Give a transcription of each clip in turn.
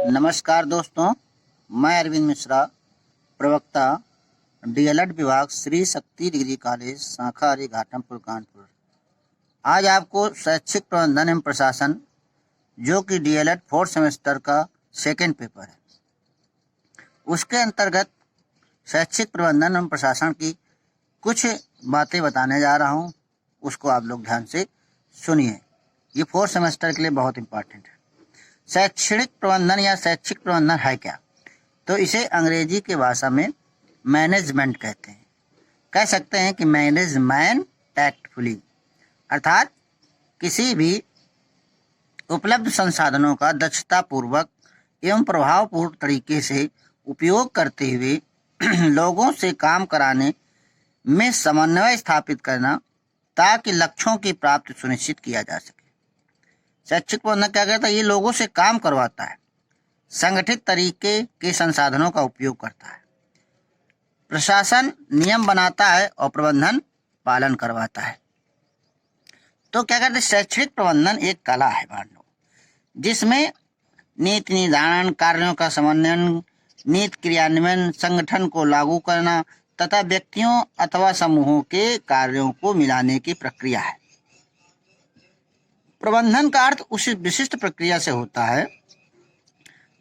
नमस्कार दोस्तों, मैं अरविंद मिश्रा, प्रवक्ता डीएलएड विभाग श्री शक्ति डिग्री कॉलेज शाखा हरि घाटमपुर कानपुर। आज आपको शैक्षिक प्रबंधन एवं प्रशासन जो कि डीएलएड फोर्थ सेमेस्टर का सेकेंड पेपर है, उसके अंतर्गत शैक्षिक प्रबंधन एवं प्रशासन की कुछ बातें बताने जा रहा हूँ। उसको आप लोग ध्यान से सुनिए, ये फोर्थ सेमेस्टर के लिए बहुत इम्पोर्टेंट है। शैक्षणिक प्रबंधन या शैक्षिक प्रबंधन है क्या? तो इसे अंग्रेजी की भाषा में मैनेजमेंट कहते हैं। कह सकते हैं कि मैनेजमेंट टैक्टफुली, अर्थात किसी भी उपलब्ध संसाधनों का दक्षतापूर्वक एवं प्रभावपूर्ण तरीके से उपयोग करते हुए लोगों से काम कराने में समन्वय स्थापित करना, ताकि लक्ष्यों की प्राप्ति सुनिश्चित किया जा सके। शैक्षिक प्रबंधन क्या करता है? ये लोगों से काम करवाता है, संगठित तरीके के संसाधनों का उपयोग करता है, प्रशासन नियम बनाता है और प्रबंधन पालन करवाता है। तो क्या करते हैं? शैक्षणिक प्रबंधन एक कला है मान लो, जिसमें नीति निर्धारण, कार्यों का समन्वयन, नीति क्रियान्वयन, संगठन को लागू करना तथा व्यक्तियों अथवा समूहों के कार्यों को मिलाने की प्रक्रिया है। प्रबंधन का अर्थ उस विशिष्ट प्रक्रिया से होता है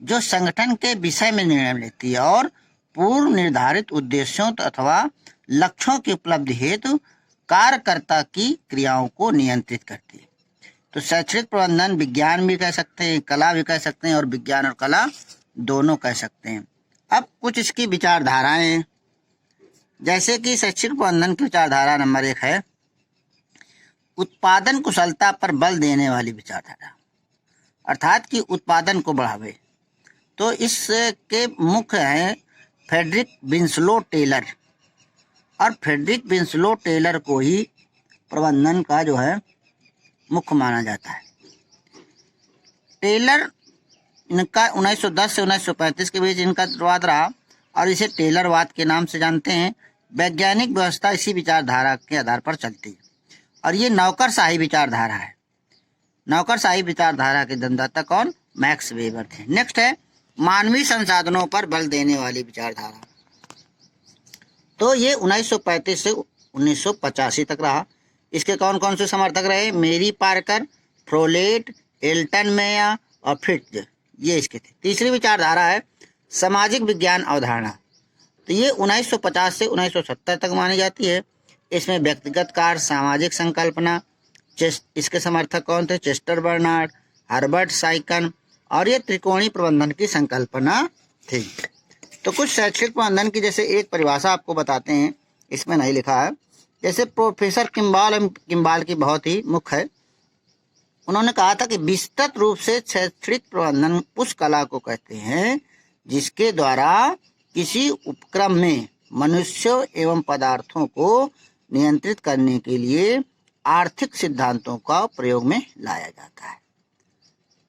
जो संगठन के विषय में निर्णय लेती है और पूर्व निर्धारित उद्देश्यों अथवा लक्ष्यों की उपलब्धि हेतु कार्यकर्ता की क्रियाओं को नियंत्रित करती है। तो शैक्षणिक प्रबंधन विज्ञान भी कह सकते हैं, कला भी कह सकते हैं, और विज्ञान और कला दोनों कह सकते हैं। अब कुछ इसकी विचारधाराएं, जैसे कि शैक्षिक प्रबंधन की विचारधारा नंबर 1 है उत्पादन कुशलता पर बल देने वाली विचारधारा, अर्थात कि उत्पादन को बढ़ावे। तो इसके मुख्य हैं फ्रेडरिक विंसलो टेलर, और फ्रेडरिक विंसलो टेलर को ही प्रबंधन का जो है मुख्य माना जाता है। टेलर, इनका 1910 से 1935 के बीच इनका वाद रहा, और इसे टेलरवाद के नाम से जानते हैं। वैज्ञानिक व्यवस्था इसी विचारधारा के आधार पर चलती है, और ये नौकरशाही विचारधारा है। नौकरशाही विचारधारा के जन्मदाता कौन? मैक्स वेबर थे। नेक्स्ट है मानवीय संसाधनों पर बल देने वाली विचारधारा। तो ये 1935 से 1985 तक रहा। इसके कौन कौन से समर्थक रहे? मेरी पार्कर, फ्रोलेट, एल्टन मेया और फिट्ज, ये इसके थे। तीसरी विचारधारा है सामाजिक विज्ञान अवधारणा। तो ये 1950 से 1970 तक मानी जाती है। इसमें व्यक्तिगत कार्य, सामाजिक संकल्पना, इसके समर्थक कौन थे? चेस्टर बर्नार्ड, हर्बर्ट साइकन, और ये त्रिकोणीय प्रबंधन की संकल्पना थी। तो कुछ शैक्षिक प्रबंधन की जैसे एक परिभाषा आपको बताते हैं, इसमें नहीं लिखा है। जैसे प्रोफेसर किम्बाल की बहुत ही मुख्य है। उन्होंने कहा था कि विस्तृत रूप से शैक्षणिक प्रबंधन उस कला को कहते हैं जिसके द्वारा किसी उपक्रम में मनुष्यों एवं पदार्थों को नियंत्रित करने के लिए आर्थिक सिद्धांतों का प्रयोग में लाया जाता है।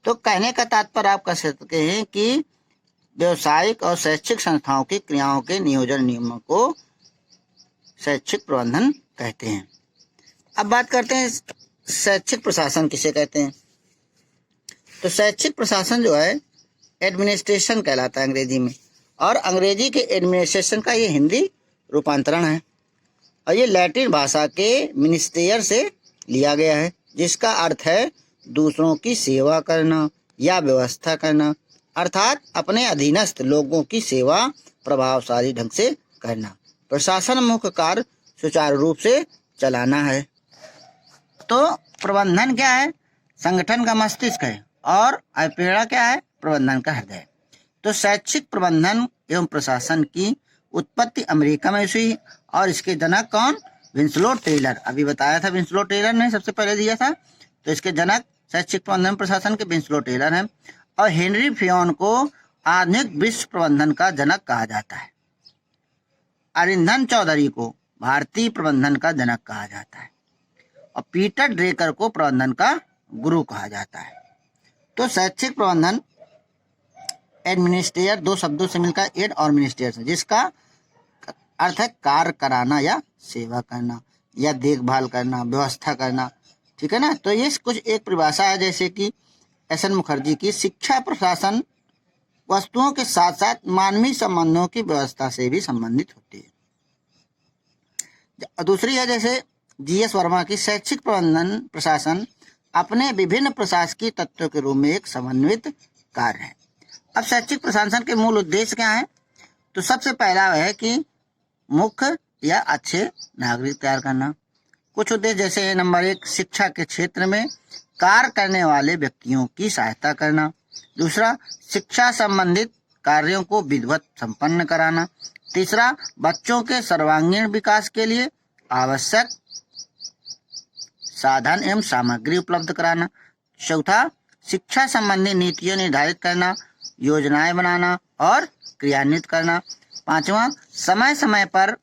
तो कहने का तात्पर्य आप कह सकते हैं कि व्यवसायिक और शैक्षिक संस्थाओं की क्रियाओं के नियोजन नियमों को शैक्षिक प्रबंधन कहते हैं। अब बात करते हैं शैक्षिक प्रशासन किसे कहते हैं। तो शैक्षिक प्रशासन जो है एडमिनिस्ट्रेशन कहलाता है अंग्रेजी में, और अंग्रेजी के एडमिनिस्ट्रेशन का ये हिंदी रूपांतरण है, और ये लैटिन भाषा के मिनिस्टेयर से लिया गया है, जिसका अर्थ है दूसरों की सेवा करना या व्यवस्था करना, अर्थात अपने अधीनस्थ लोगों की सेवा प्रभावशाली ढंग से करना। प्रशासन मुख्य कार्य सुचारू रूप से चलाना है। तो प्रबंधन क्या है? संगठन का मस्तिष्क है, और अपेड़ा क्या है? प्रबंधन का हृदय। तो शैक्षिक प्रबंधन एवं प्रशासन की उत्पत्ति अमेरिका में हुई, और इसके जनक कौन? Winslow Taylor. अभी बताया था, विंसलो टेलर ने सबसे पहले दिया था। तो इसके जनक शैक्षिक प्रबंधन प्रशासन के विंसलो टेलर हैं। और हेनरी फियोन को आधुनिक विश्व प्रबंधन का जनक कहा जाता है। अरिंधन चौधरी को भारतीय प्रबंधन का जनक कहा जाता है, और पीटर ड्रेकर को प्रबंधन का गुरु कहा जाता है। तो शैक्षिक प्रबंधन एडमिनिस्ट्रेटर दो शब्दों से मिलकर एड और मिनिस्ट्रेटर, जिसका अर्थ है कार्य कराना या सेवा करना या देखभाल करना, व्यवस्था करना। ठीक है ना। तो ये कुछ एक परिभाषा है, जैसे कि एस एन मुखर्जी की शिक्षा प्रशासन वस्तुओं के साथ साथ मानवीय संबंधों की व्यवस्था से भी संबंधित होती है। दूसरी है जैसे जीएस वर्मा की शैक्षिक प्रबंधन प्रशासन अपने विभिन्न प्रशासकीय तत्वों के रूप में एक समन्वित कार्य है। अब शैक्षिक प्रशासन के मूल उद्देश्य क्या है? तो सबसे पहला है कि मुख्य या अच्छे नागरिक तैयार करना। कुछ उद्देश्य जैसे है नंबर 1 शिक्षा के क्षेत्र में कार्य करने वाले व्यक्तियों की सहायता करना। दूसरा शिक्षा संबंधित कार्यों को विधिवत संपन्न कराना। तीसरा बच्चों के सर्वांगीण विकास के लिए आवश्यक साधन एवं सामग्री उपलब्ध कराना। चौथा शिक्षा संबंधी नीतियां निर्धारित करना, योजनाएं बनाना और क्रियान्वित करना। पांचवा समय समय पर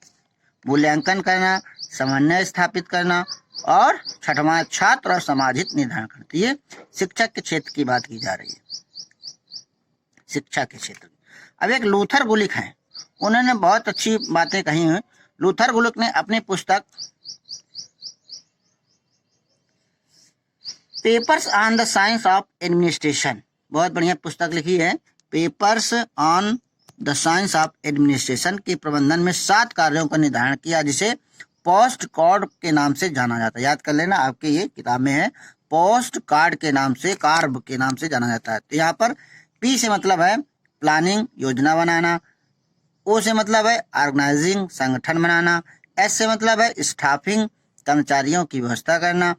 मूल्यांकन करना, समन्वय स्थापित करना। और छठवां छात्र और समाज हित निर्धारण करना। तो ये शिक्षा के क्षेत्र की बात की जा रही है, शिक्षा के क्षेत्र। अब एक लूथर गुलिक हैं, उन्होंने बहुत अच्छी बातें कही हैं। लूथर गुलिक ने अपनी पुस्तक papers on the science of administration, बहुत बढ़िया पुस्तक लिखी है, papers on the science of administration के प्रबंधन में 7 कार्यों का निर्धारण किया, जिसे पोस्ट कार्ड के नाम से जाना जाता है। याद कर लेना, आपके ये किताब में है, पोस्ट कार्ड के नाम से, कार्ब के नाम से जाना जाता है। तो यहाँ पर पी से मतलब है प्लानिंग, योजना बनाना। ओ से मतलब है ऑर्गेनाइजिंग, संगठन बनाना। एस से मतलब है स्टाफिंग, कर्मचारियों की व्यवस्था करना।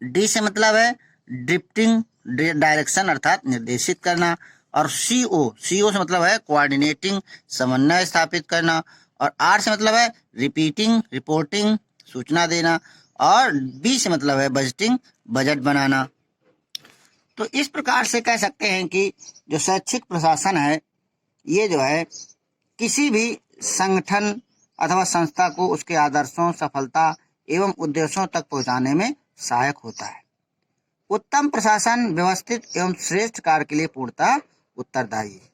डी से मतलब है ड्रिफ्टिंग, डायरेक्शन अर्थात निर्देशित करना। और सीओ से मतलब है कोऑर्डिनेटिंग, समन्वय स्थापित करना। और आर से मतलब है रिपीटिंग, रिपोर्टिंग, सूचना देना। और बी से मतलब है बजटिंग, बजट बनाना। तो इस प्रकार से कह सकते हैं कि जो शैक्षिक प्रशासन है ये जो है किसी भी संगठन अथवा संस्था को उसके आदर्शों, सफलता एवं उद्देश्यों तक पहुंचाने में सहायक होता है। उत्तम प्रशासन व्यवस्थित एवं श्रेष्ठ कार्य के लिए पूर्णतः उत्तरदायी है।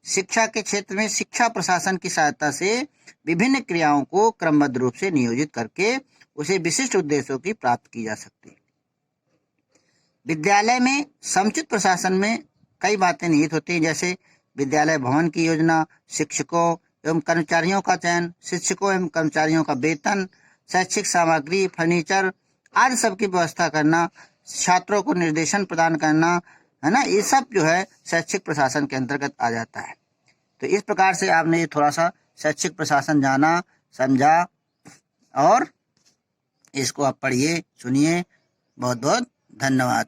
शिक्षा के क्षेत्र में शिक्षा प्रशासन की सहायता से विभिन्न क्रियाओं को क्रमबद्ध रूप से नियोजित करके उसे विशिष्ट उद्देश्यों की प्राप्ति की जा सकती है। विद्यालय में समुचित प्रशासन में कई बातें निहित होती हैं, जैसे विद्यालय भवन की योजना, शिक्षकों एवं कर्मचारियों का चयन, शिक्षकों एवं कर्मचारियों का वेतन, शैक्षिक सामग्री, फर्नीचर आदि सब की व्यवस्था करना, छात्रों को निर्देशन प्रदान करना, है ना, ये सब जो है शैक्षिक प्रशासन के अंतर्गत आ जाता है। तो इस प्रकार से आपने ये थोड़ा सा शैक्षिक प्रशासन जाना, समझा और इसको आप पढ़िए, सुनिए। बहुत बहुत धन्यवाद।